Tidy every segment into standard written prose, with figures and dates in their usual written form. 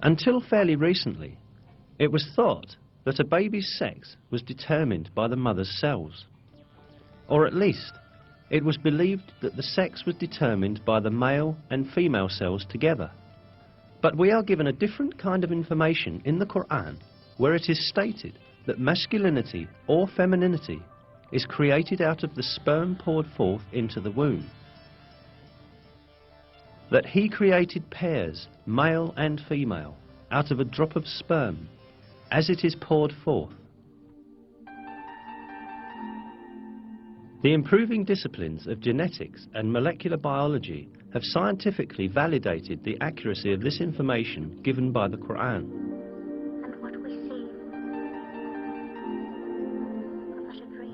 Until fairly recently, it was thought that a baby's sex was determined by the mother's cells. Or at least, it was believed that the sex was determined by the male and female cells together. But we are given a different kind of information in the Quran, where it is stated that masculinity or femininity is created out of the sperm poured forth into the womb. That He created pairs, male and female, out of a drop of sperm, as it is poured forth. The improving disciplines of genetics and molecular biology have scientifically validated the accuracy of this information given by the Quran. And what we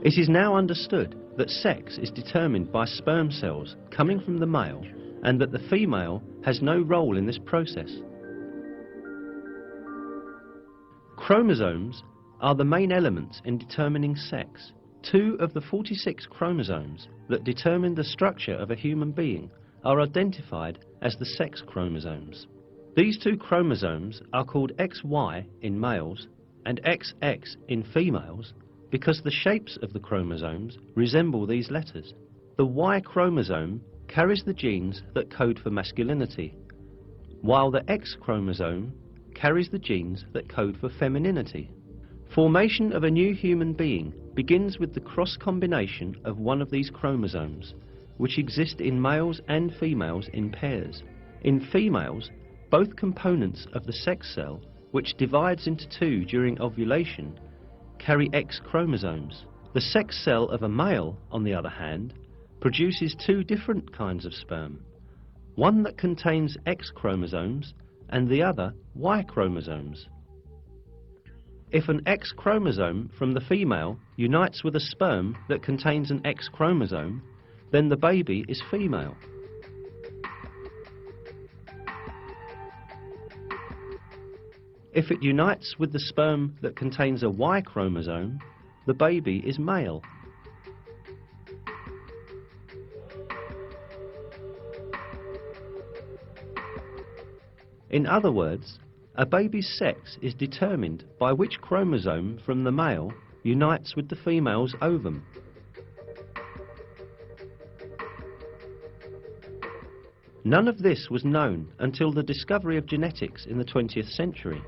see. It is now understood that sex is determined by sperm cells coming from the male, and that the female has no role in this process. Chromosomes are the main elements in determining sex. 2 of the 46 chromosomes that determine the structure of a human being are identified as the sex chromosomes. These 2 chromosomes are called XY in males and XX in females because the shapes of the chromosomes resemble these letters. The Y chromosome carries the genes that code for masculinity, while the X chromosome carries the genes that code for femininity. Formation of a new human being begins with the cross combination of one of these chromosomes, which exist in males and females in pairs. In females, both components of the sex cell, which divides into 2 during ovulation, carry X chromosomes. The sex cell of a male, on the other hand, produces 2 different kinds of sperm, one that contains X chromosomes and the other Y chromosomes. If an X chromosome from the female unites with a sperm that contains an X chromosome, then the baby is female. If it unites with the sperm that contains a Y chromosome, the baby is male. In other words, a baby's sex is determined by which chromosome from the male unites with the female's ovum. None of this was known until the discovery of genetics in the 20th century.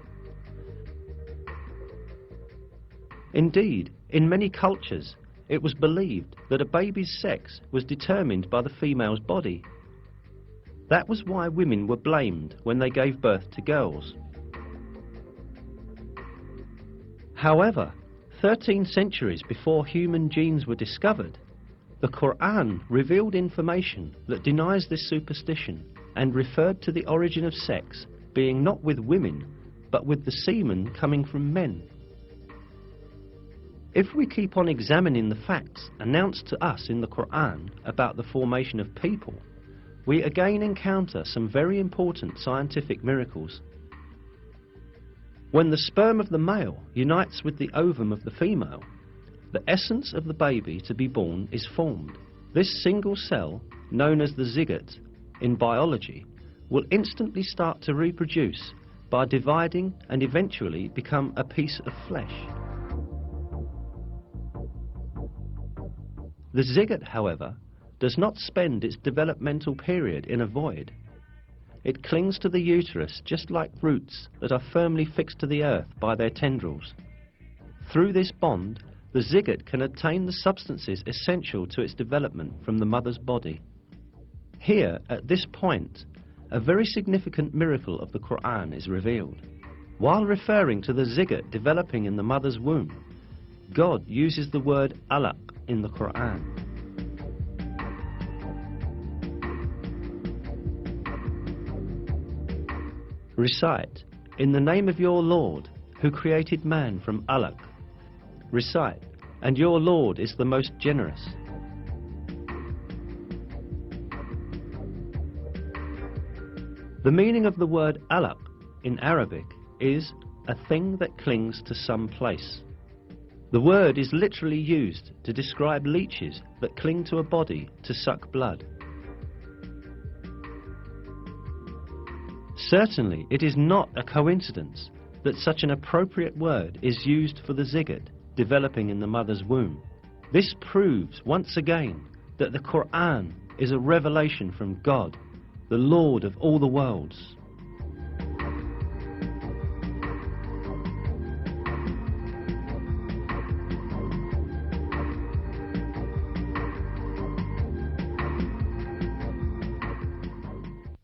Indeed, in many cultures, it was believed that a baby's sex was determined by the female's body. That was why women were blamed when they gave birth to girls. However, 13 centuries before human genes were discovered, the Quran revealed information that denies this superstition and referred to the origin of sex being not with women, but with the semen coming from men. If we keep on examining the facts announced to us in the Quran about the formation of people, we again encounter some very important scientific miracles. When the sperm of the male unites with the ovum of the female, the essence of the baby to be born is formed. This single cell, known as the zygote in biology, will instantly start to reproduce by dividing and eventually become a piece of flesh. The zygote, however, does not spend its developmental period in a void. It clings to the uterus just like roots that are firmly fixed to the earth by their tendrils. Through this bond, the zygote can obtain the substances essential to its development from the mother's body. Here, at this point, a very significant miracle of the Quran is revealed. While referring to the zygote developing in the mother's womb, God uses the word alaq in the Quran. Recite, "In the name of your Lord, who created man from alaq." Recite, "And your Lord is the most generous." The meaning of the word alaq in Arabic is a thing that clings to some place. The word is literally used to describe leeches that cling to a body to suck blood. Certainly, it is not a coincidence that such an appropriate word is used for the zygote developing in the mother's womb. This proves once again that the Quran is a revelation from God, the Lord of all the worlds.